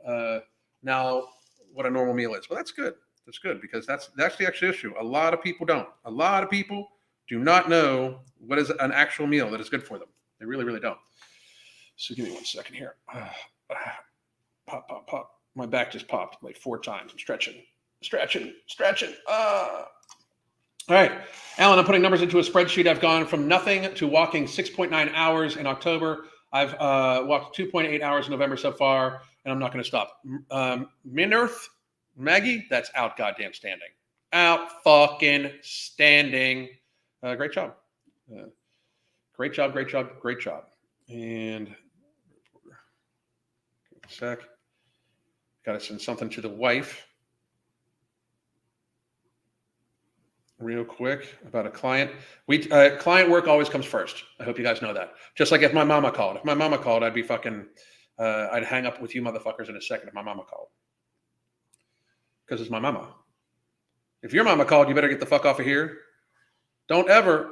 now what a normal meal is. Well, that's good. That's good, because that's the actual issue. A lot of people don't. A lot of people do not know what is an actual meal that is good for them. They really, really don't. So give me 1 second here. Pop. My back just popped like 4 times. I'm stretching. All right, Alan, I'm putting numbers into a spreadsheet. I've gone from nothing to walking 6.9 hours in October. I've walked 2.8 hours in November so far, and I'm not going to stop. Minerth, Maggie, that's out goddamn standing. Out fucking standing. Great job. Great job. And give a sec. Got to send something to the wife real quick about a client. Client work always comes first. I hope you guys know that. Just like if my mama called. If my mama called, I'd be fucking, I'd hang up with you motherfuckers in a second if my mama called. Because it's my mama. If your mama called, you better get the fuck off of here. Don't ever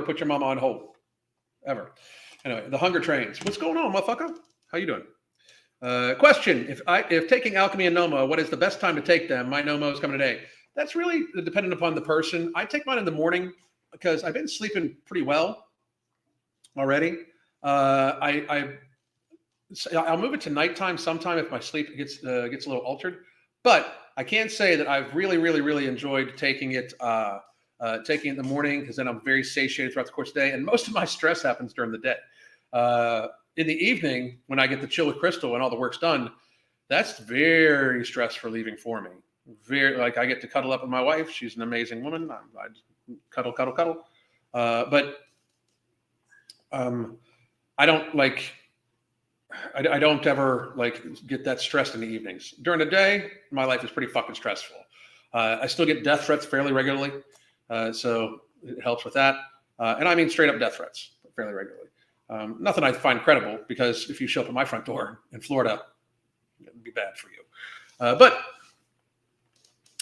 put your mama on hold. Ever. Anyway, the hunger trains. What's going on, motherfucker? How you doing? Question. If taking Alchemy and Nomo, what is the best time to take them? My Nomo is coming today. That's really dependent upon the person. I take mine in the morning because I've been sleeping pretty well already. I'll move it to nighttime sometime if my sleep gets a little altered. But I can say that I've really enjoyed taking it in the morning, because then I'm very satiated throughout the course of the day, and most of my stress happens during the day. In the evening, when I get the chill with Crystal and all the work's done, that's very stress relieving for me. Very, like, I get to cuddle up with my wife. She's an amazing woman. I cuddle. But I don't like. I don't ever like get that stressed in the evenings. During the day, my life is pretty fucking stressful. I still get death threats fairly regularly, so it helps with that. And I mean straight up death threats fairly regularly. Nothing I find credible, because if you show up at my front door in Florida, it'd be bad for you. But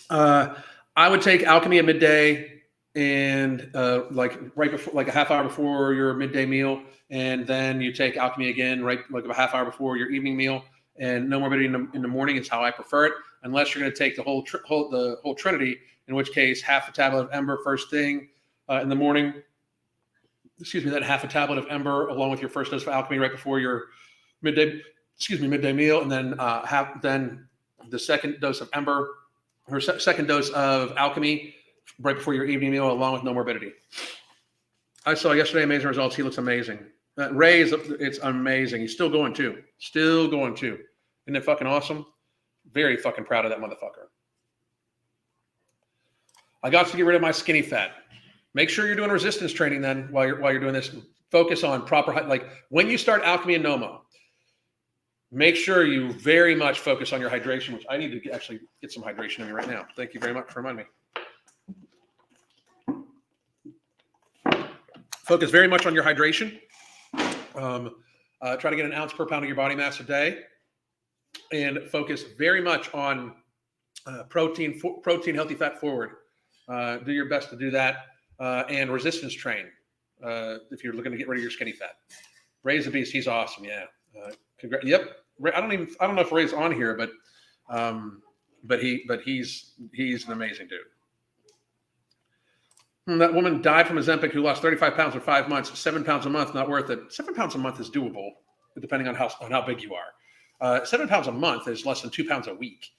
I would take Alchemy at midday, and like right before, like a half hour before your midday meal, and then you take Alchemy again right like a half hour before your evening meal. And No Morbidity in the morning is how I prefer it, unless you're going to take the whole Trinity, in which case half a tablet of Ember first thing in the morning. Excuse me, then half a tablet of Ember along with your first dose of Alchemy right before your midday meal, and then then the second dose of Ember, or second dose of Alchemy right before your evening meal, along with No Morbidity. I saw yesterday amazing results. He looks amazing. Ray it's amazing. He's still going too. Isn't it fucking awesome? Very fucking proud of that motherfucker. I got to get rid of my skinny fat. Make sure you're doing resistance training then while you're doing this. Focus on proper, like when you start Alchemy and Nomo, make sure you very much focus on your hydration, which I need to actually get some hydration in me right now. Thank you very much for reminding me. Focus very much on your hydration. Try to get an ounce per pound of your body mass a day, and focus very much on protein, healthy fat forward. Do your best to do that, and resistance train if you're looking to get rid of your skinny fat. Ray's a beast. He's awesome. Yeah. Yep. Ray, I don't know if Ray's on here, but he's an amazing dude. That woman died from Ozempic who lost 35 pounds in 5 months. 7 pounds a month, not worth it. 7 pounds a month is doable, depending on how big you are. 7 pounds a month is less than 2 pounds a week,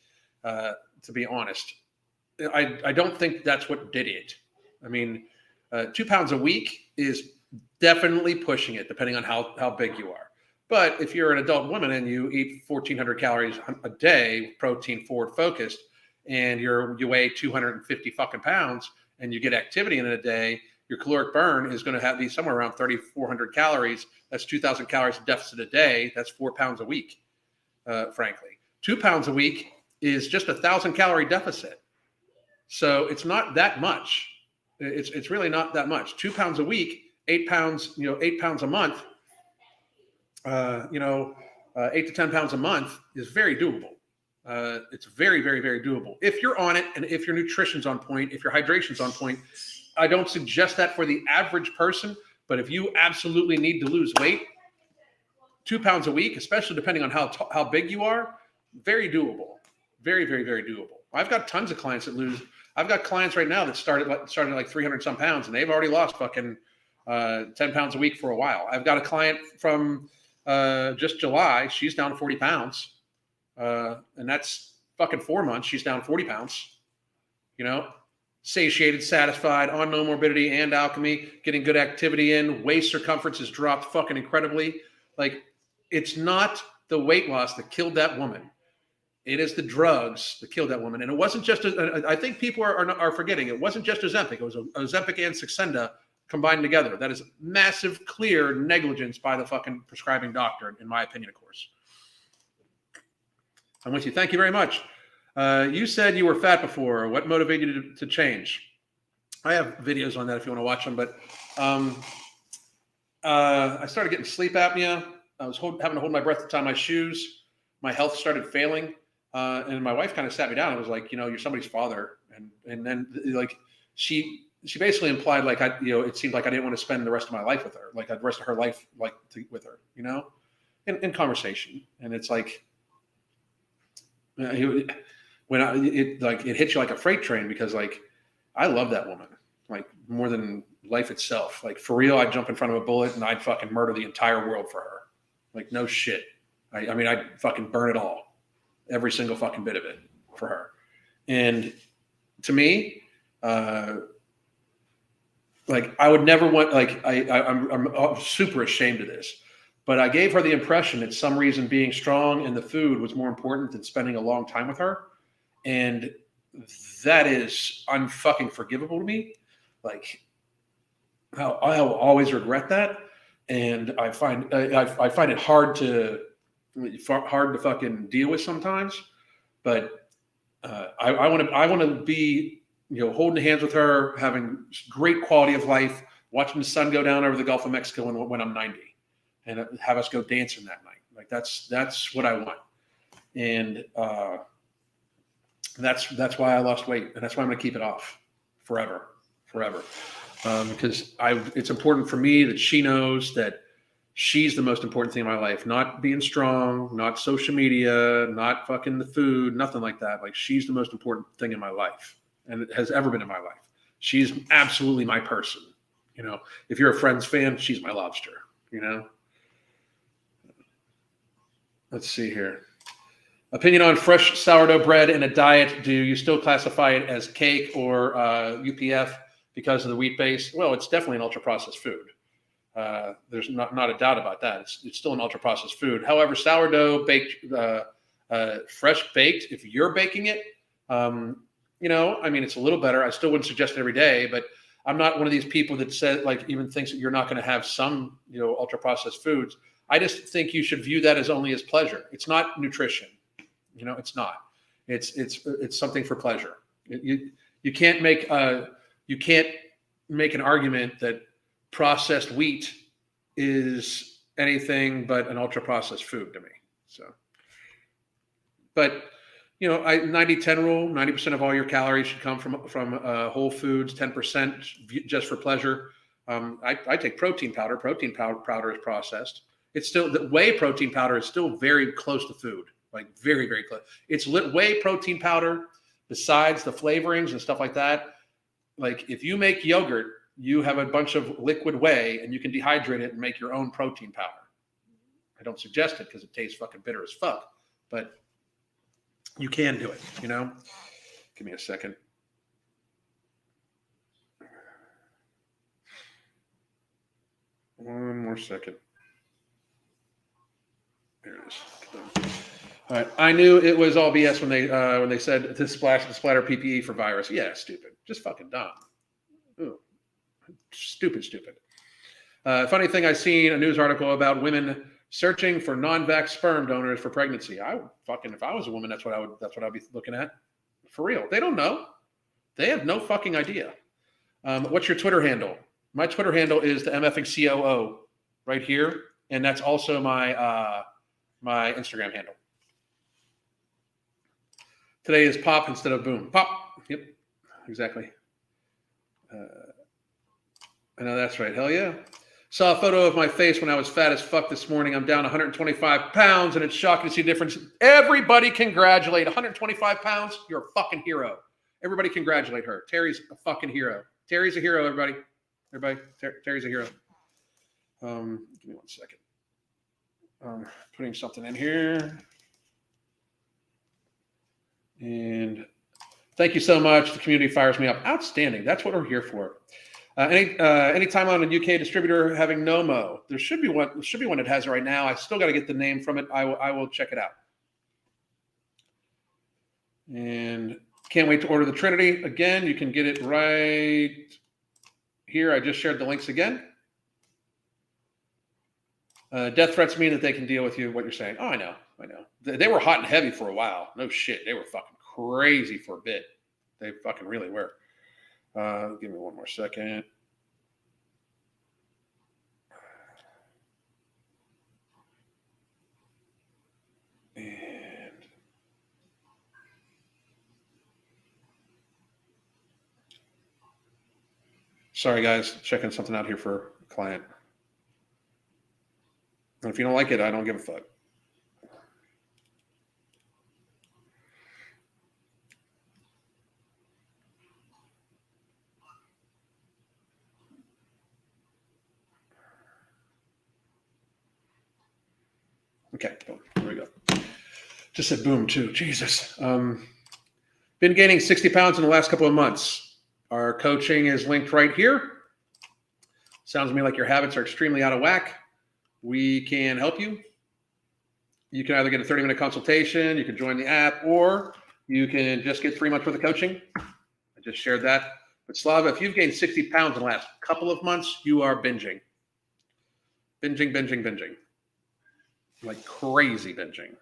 to be honest. I don't think that's what did it. I mean, 2 pounds a week is definitely pushing it, depending on how big you are. But if you're an adult woman and you eat 1,400 calories a day, protein forward focused, and you weigh 250 fucking pounds, and you get activity in a day, your caloric burn is going to be somewhere around 3,400 calories. That's 2,000 calories deficit a day. That's 4 pounds a week, frankly. 2 pounds a week is just 1,000 calorie deficit. So it's not that much. It's really not that much. 2 pounds a week, 8 pounds, 8 pounds a month, 8 to 10 pounds a month is very doable. It's very, very, very doable. If you're on it, and if your nutrition's on point, if your hydration's on point. I don't suggest that for the average person, but if you absolutely need to lose weight, 2 pounds a week, especially depending on how big you are, very doable. Very, very, very doable. I've got tons of clients that lose. I've got clients right now that started like 300 some pounds, and they've already lost fucking 10 pounds a week for a while. I've got a client from just July. She's down 40 pounds. And that's fucking 4 months. She's down 40 pounds, satiated, satisfied, on No Morbidity and Alchemy, getting good activity in. Waist circumference has dropped fucking incredibly. Like, it's not the weight loss that killed that woman. It is the drugs that killed that woman. And it wasn't just, I think people are forgetting, it wasn't just Ozempic. It was Ozempic and Saxenda combined together. That is massive, clear negligence by the fucking prescribing doctor, in my opinion, of course. I'm with you. Thank you very much. You said you were fat before. What motivated you to change? I have videos on that if you want to watch them. But I started getting sleep apnea. I was having to hold my breath to tie my shoes. My health started failing. And my wife kind of sat me down and was like, you're somebody's father. And then like she basically implied like it seemed like I didn't want to spend the rest of my life with her, like the rest of her life with her, in conversation. And it's like, it hits you like a freight train, because like I love that woman like more than life itself. Like for real, I'd jump in front of a bullet and I'd fucking murder the entire world for her. Like no shit. I mean, I'd fucking burn it all, every single fucking bit of it for her. And to me, like I would never want, like I'm super ashamed of this, but I gave her the impression that some reason being strong in the food was more important than spending a long time with her. And that is unfucking forgivable to me. Like I'll always regret that. And I find it hard to fucking deal with sometimes, but I want to be, holding hands with her, having great quality of life, watching the sun go down over the Gulf of Mexico when I'm 90, and have us go dancing that night. Like that's what I want, and that's why I lost weight, and that's why I'm going to keep it off forever, because it's important for me that she knows that she's the most important thing in my life, not being strong, not social media, not fucking the food, nothing like that. Like she's the most important thing in my life, and it has ever been in my life. She's absolutely my person. If you're a Friends fan, she's my lobster, Let's see here. Opinion on fresh sourdough bread in a diet. Do you still classify it as cake or UPF because of the wheat base? Well, it's definitely an ultra-processed food. There's not a doubt about that. It's still an ultra-processed food. However, sourdough baked, fresh baked, if you're baking it, it's a little better. I still wouldn't suggest it every day, but I'm not one of these people that said, like, even thinks that you're not going to have some, ultra-processed foods. I just think you should view that as only as pleasure. It's not nutrition. It's not. It's something for pleasure. You can't make an argument that processed wheat is anything but an ultra processed food to me. So, but 90-10 rule, 90% of all your calories should come from whole foods, 10% just for pleasure. I take protein powder. Protein powder is processed. It's still, the whey protein powder is still very close to food, like very, very close. It's whey protein powder besides the flavorings and stuff like that. Like if you make yogurt, you have a bunch of liquid whey and you can dehydrate it and make your own protein powder. I don't suggest it because it tastes fucking bitter as fuck, but you can do it, Give me a second. One more second. There it is. All right. I knew it was all BS when they said to splatter PPE for virus. Yeah, stupid. Just fucking dumb. Ooh. Stupid. Funny thing, I seen a news article about women searching for non-vax sperm donors for pregnancy. I would fucking, if I was a woman, that's what I'd be looking at. For real. They don't know. They have no fucking idea. What's your Twitter handle? My Twitter handle is the MFing COO right here. And that's also my my Instagram handle. Today is pop instead of boom. Pop. Yep. Exactly. I know that's right. Hell yeah. Saw a photo of my face when I was fat as fuck this morning. I'm down 125 pounds, and it's shocking to see a difference. Everybody congratulate. 125 pounds, you're a fucking hero. Everybody congratulate her. Terry's a fucking hero. Terry's a hero, everybody. Terry's a hero. Give me 1 second. Putting something in here. And thank you so much. The community fires me up. Outstanding. That's what we're here for. Anytime on a UK distributor having Nomo, there should be one. There should be one that has it right now. I still got to get the name from it. I will check it out. And can't wait to order the Trinity. Again, you can get it right here. I just shared the links again. Death threats mean that they can deal with you, what you're saying. Oh, I know. They were hot and heavy for a while. No shit. They were fucking crazy for a bit. They fucking really were. Give me 1 more second. And sorry, guys, checking something out here for a client. And if you don't like it, I don't give a fuck. Okay, boom. There we go. Just said boom too. Jesus. Been gaining 60 pounds in the last couple of months. Our coaching is linked right here. Sounds to me like your habits are extremely out of whack. We can help you. You can either get a 30-minute consultation, you can join the app, or you can just get 3 months worth of coaching. I just shared that. But Slava, if you've gained 60 pounds in the last couple of months, you are binging. Binging. Like crazy binging.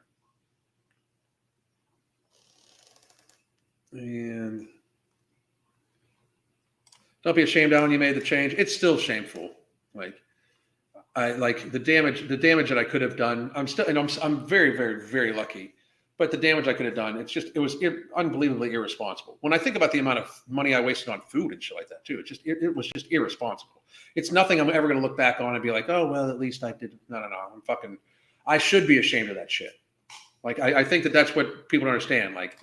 And don't be ashamed, Alan, you made the change. It's still shameful. Like the damage that I could have done. I'm very, very, very lucky. But the damage I could have done, it was unbelievably irresponsible. When I think about the amount of money I wasted on food and shit like that too, it was just irresponsible. It's nothing I'm ever going to look back on and be like, oh well, at least I did. No. I should be ashamed of that shit. Like I think that's what people don't understand. Like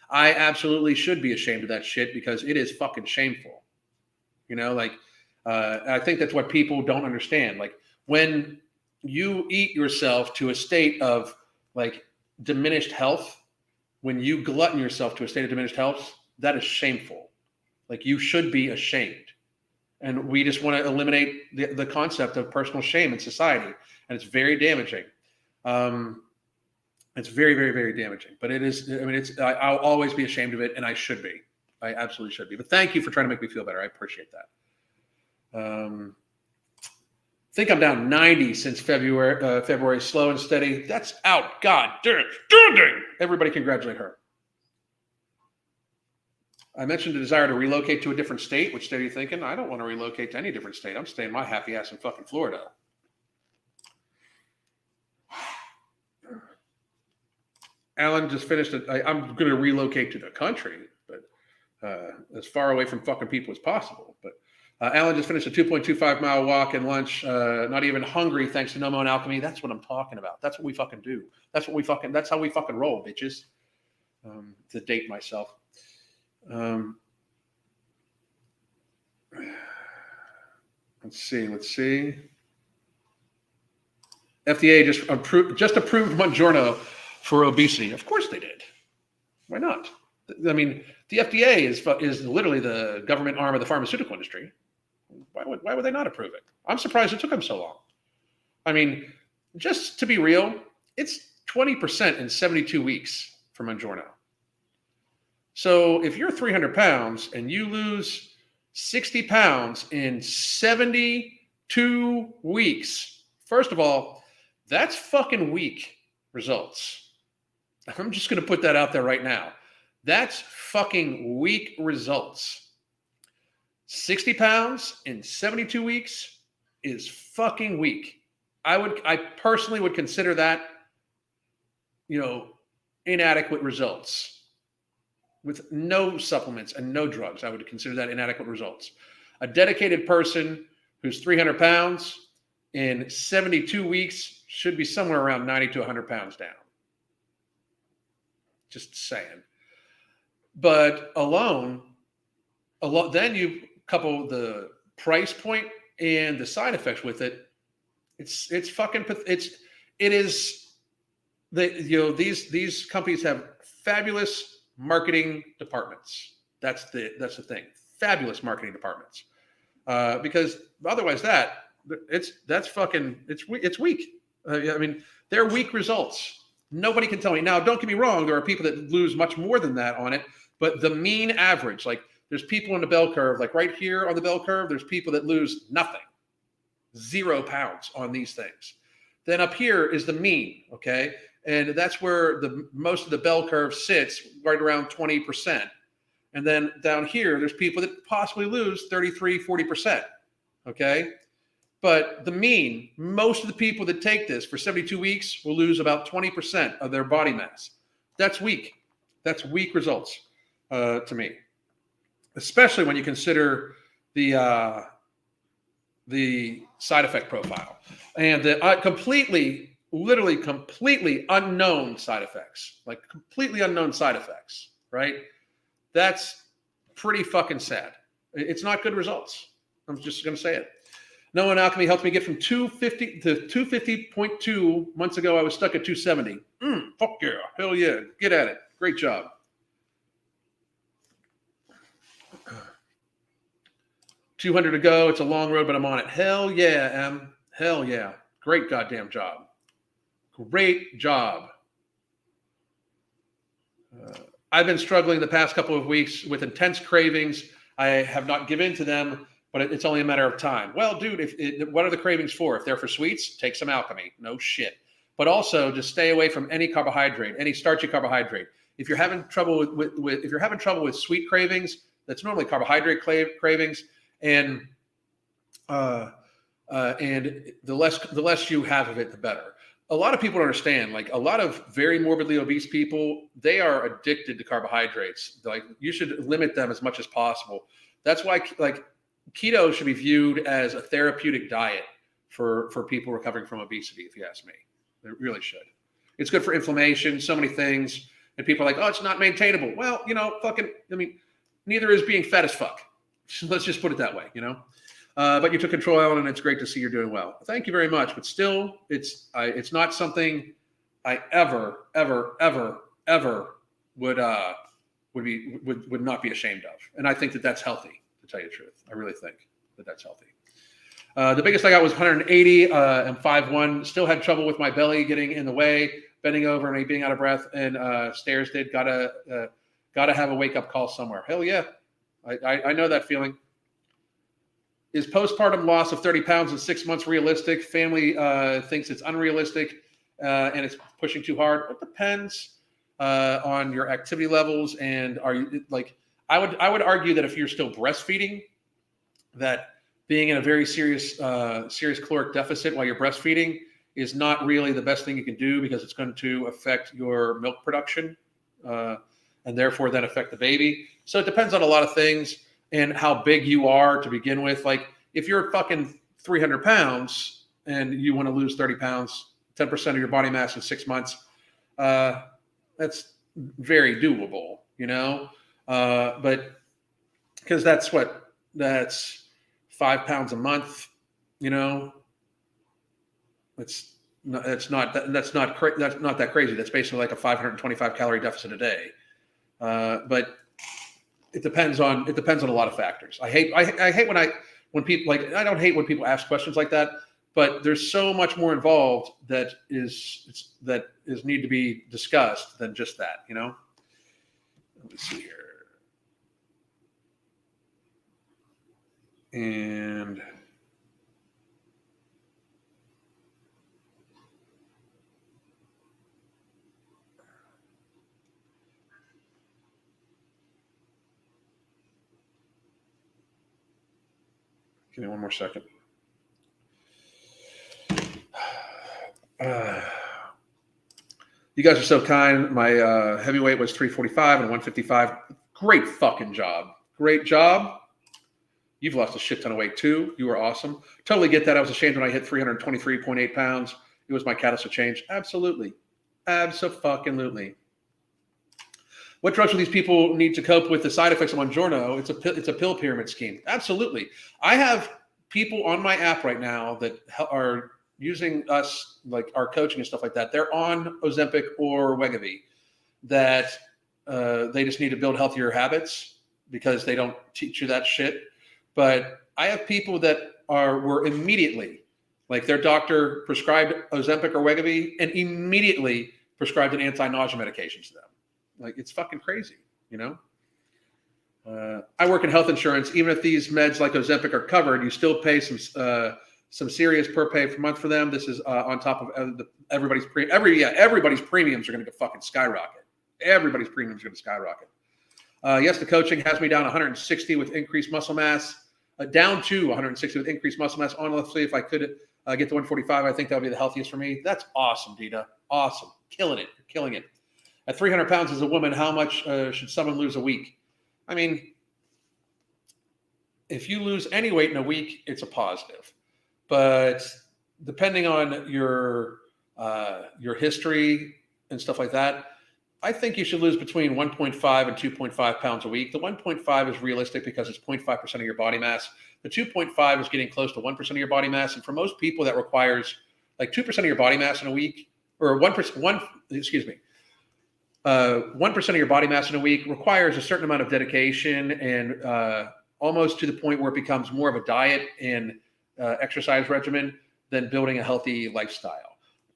I absolutely should be ashamed of that shit because it is fucking shameful. You know, like I think that's what people don't understand. Like when you eat yourself to a state of like diminished health, when you glutton yourself to a state of diminished health, that is shameful. Like you should be ashamed. And we just want to eliminate the concept of personal shame in society. And it's very damaging. It's very, very, very damaging. But it is, I'll always be ashamed of it, and I should be. I absolutely should be. But thank you for trying to make me feel better. I appreciate that. I think I'm down 90 since February, slow and steady. That's out. God damn. Everybody congratulate her. I mentioned the desire to relocate to a different state. Which state are you thinking? I don't want to relocate to any different state. I'm staying my happy ass in fucking Florida. Alan just finished it. I'm going to relocate to the country, but as far away from fucking people as possible. But Alan just finished a 2.25 mile walk and lunch, not even hungry, thanks to Nomo and Alchemy. That's what I'm talking about. That's what we fucking do. That's how we fucking roll, bitches. To date myself. Let's see. FDA just approved Buongiorno for obesity. Of course they did. Why not? I mean, the FDA is literally the government arm of the pharmaceutical industry. Why would they not approve it? I'm surprised it took them so long. I mean, just to be real, it's 20% in 72 weeks for Buongiorno. So if you're 300 pounds and you lose 60 pounds in 72 weeks, first of all, that's fucking weak results. I'm just going to put that out there right now. That's fucking weak results. 60 pounds in 72 weeks is fucking weak. I personally would consider that, inadequate results. With no supplements and no drugs, I would consider that inadequate results. A dedicated person who's 300 pounds in 72 weeks should be somewhere around 90 to 100 pounds down. Just saying. But then you couple the price point and the side effects with it. These companies have fabulous marketing departments. That's the thing. Fabulous marketing departments. Because otherwise it's weak. They're weak results. Nobody can tell me. Now, don't get me wrong. There are people that lose much more than that on it. But the mean average, like there's people in the bell curve, like right here on the bell curve, there's people that lose nothing. 0 pounds on these things. Then up here is the mean, okay? And that's where most of the bell curve sits, right around 20%. And then down here, there's people that possibly lose 33, 40%, okay? But the mean, most of the people that take this for 72 weeks will lose about 20% of their body mass. That's weak. That's weak results to me, especially when you consider the side effect profile and the literally completely unknown side effects, right? That's pretty fucking sad. It's not good results. I'm just going to say it. No one Alchemy helped me get from 250 to 250.2 months ago. I was stuck at 270. Fuck yeah. Hell yeah. Get at it. Great job. $200 to go. It's a long road, but I'm on it. Hell yeah, Em. Hell yeah. Great goddamn job. Great job. I've been struggling the past couple of weeks with intense cravings. I have not given in to them, but it's only a matter of time. Well, dude, what are the cravings for? If they're for sweets, take some Alchemy. No shit. But also, just stay away from any carbohydrate, any starchy carbohydrate. If you're having trouble with sweet cravings, that's normally carbohydrate cravings, and the less you have of it, the better. A lot of people don't understand, like a lot of very morbidly obese people, they are addicted to carbohydrates. Like you should limit them as much as possible. That's why like keto should be viewed as a therapeutic diet for people recovering from obesity, if you ask me. It really should. It's good for inflammation, so many things. And people are like, oh, it's not maintainable. Well, neither is being fat as fuck. Let's just put it that way, But you took control, Ellen, and it's great to see you're doing well. Thank you very much. But still, it's not something I ever would not be ashamed of. And I think that that's healthy, to tell you the truth. I really think that that's healthy. The biggest I got was 180 and 5'1". Still had trouble with my belly getting in the way, bending over and being out of breath. And stairs did. Gotta have a wake up call somewhere. Hell yeah, I know that feeling. Is postpartum loss of 30 pounds in 6 months realistic? Family thinks it's unrealistic and it's pushing too hard. It depends on your activity levels. And are you like? I would argue that if you're still breastfeeding, that being in a very serious caloric deficit while you're breastfeeding is not really the best thing you can do, because it's going to affect your milk production and therefore then affect the baby. So it depends on a lot of things and how big you are to begin with. Like if you're fucking 300 pounds and you want to lose 30 pounds, 10% of your body mass in 6 months, that's very doable, but because that's 5 pounds a month, that's not that crazy. That's basically like a 525 calorie deficit a day. But it depends on a lot of factors. I hate when people I don't hate when people ask questions like that, but there's so much more involved that is need to be discussed than just that, Let me see here. And give me one more second. You guys are so kind. My heavyweight was 345 and 155. Great fucking job. Great job. You've lost a shit ton of weight too. You were awesome. Totally get that. I was ashamed when I hit 323.8 pounds. It was my catalyst to change. Absolutely. Abso-fucking-lutely. What drugs do these people need to cope with the side effects of Buongiorno? It's a pill pyramid scheme. Absolutely. I have people on my app right now that are using us, like our coaching and stuff like that. They're on Ozempic or Wegovy that they just need to build healthier habits because they don't teach you that shit. But I have people that were immediately, like their doctor prescribed Ozempic or Wegovy and immediately prescribed an anti-nausea medication to them. Like it's fucking crazy, I work in health insurance. Even if these meds like Ozempic are covered, you still pay some serious per pay per month for them. This is on top of everybody's premiums are going to fucking skyrocket. Everybody's premiums are going to skyrocket. Yes, the coaching has me down 160 with increased muscle mass, down to 160 with increased muscle mass. Honestly, if I could get to 145, I think that would be the healthiest for me. That's awesome, Dita. Awesome. Killing it. You're killing it. At 300 pounds as a woman, how much should someone lose a week? I mean, if you lose any weight in a week, it's a positive. But depending on your history and stuff like that, I think you should lose between 1.5 and 2.5 pounds a week. The 1.5 is realistic because it's 0.5% of your body mass. The 2.5 is getting close to 1% of your body mass. And for most people, that requires like 2% of your body mass in a week, or 1%, 1% of your body mass in a week requires a certain amount of dedication and almost to the point where it becomes more of a diet and exercise regimen than building a healthy lifestyle.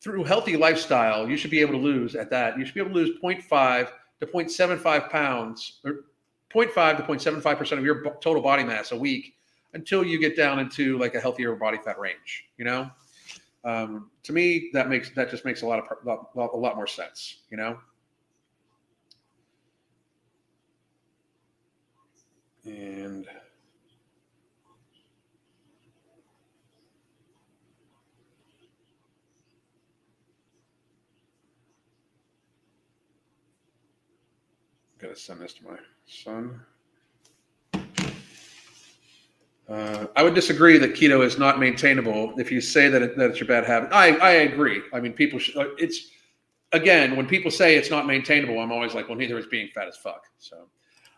Through healthy lifestyle, you should be able to lose at that. You should be able to lose 0.5 to 0.75 pounds, or 0.5 to 0.75% of your total body mass a week until you get down into like a healthier body fat range. You know, to me, that just makes a lot more sense. You know, and. Gotta send this to my son. I would disagree that keto is not maintainable. If you say that it's your bad habit, I agree. I mean, people should. It's again, when people say it's not maintainable, I'm always like, well, neither is being fat as fuck. So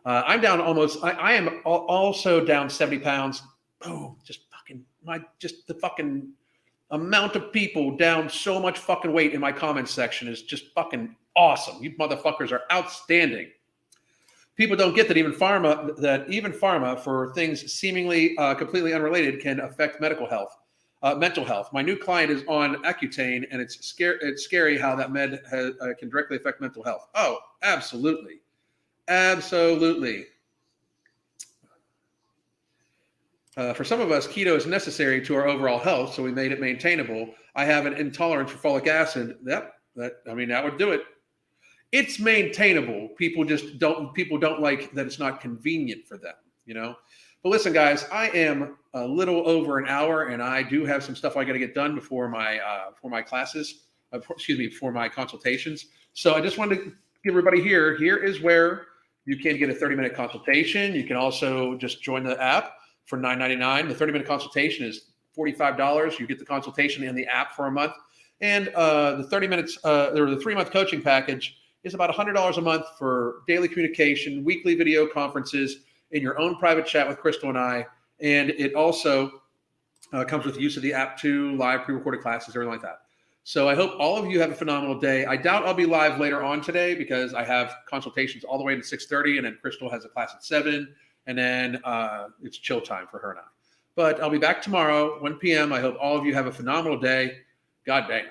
I'm down almost. I am also down 70 pounds. Oh, just the fucking amount of people down so much fucking weight in my comments section is just fucking awesome. You motherfuckers are outstanding. People don't get that even pharma for things seemingly completely unrelated can affect mental health. My new client is on Accutane, and it's scary how that med can directly affect mental health. Oh, absolutely. For some of us, keto is necessary to our overall health, so we made it maintainable. I have an intolerance for folic acid. That would do it. It's maintainable. People don't like that it's not convenient for them, you know. But listen, guys, I am a little over an hour, and I do have some stuff I got to get done before my classes. Before my consultations. So I just wanted to give everybody here. Here is where you can get a 30-minute consultation. You can also just join the app for $9.99. The 30-minute consultation is $45. You get the consultation in the app for a month, and the 30 minutes or the 3-month coaching package is about $100 a month for daily communication, weekly video conferences, in your own private chat with Crystal and I. And it also comes with the use of the app too, live pre-recorded classes, everything like that. So I hope all of you have a phenomenal day. I doubt I'll be live later on today because I have consultations all the way to 6:30, and then Crystal has a class at 7, and then it's chill time for her and I. But I'll be back tomorrow, 1 p.m. I hope all of you have a phenomenal day. God damn.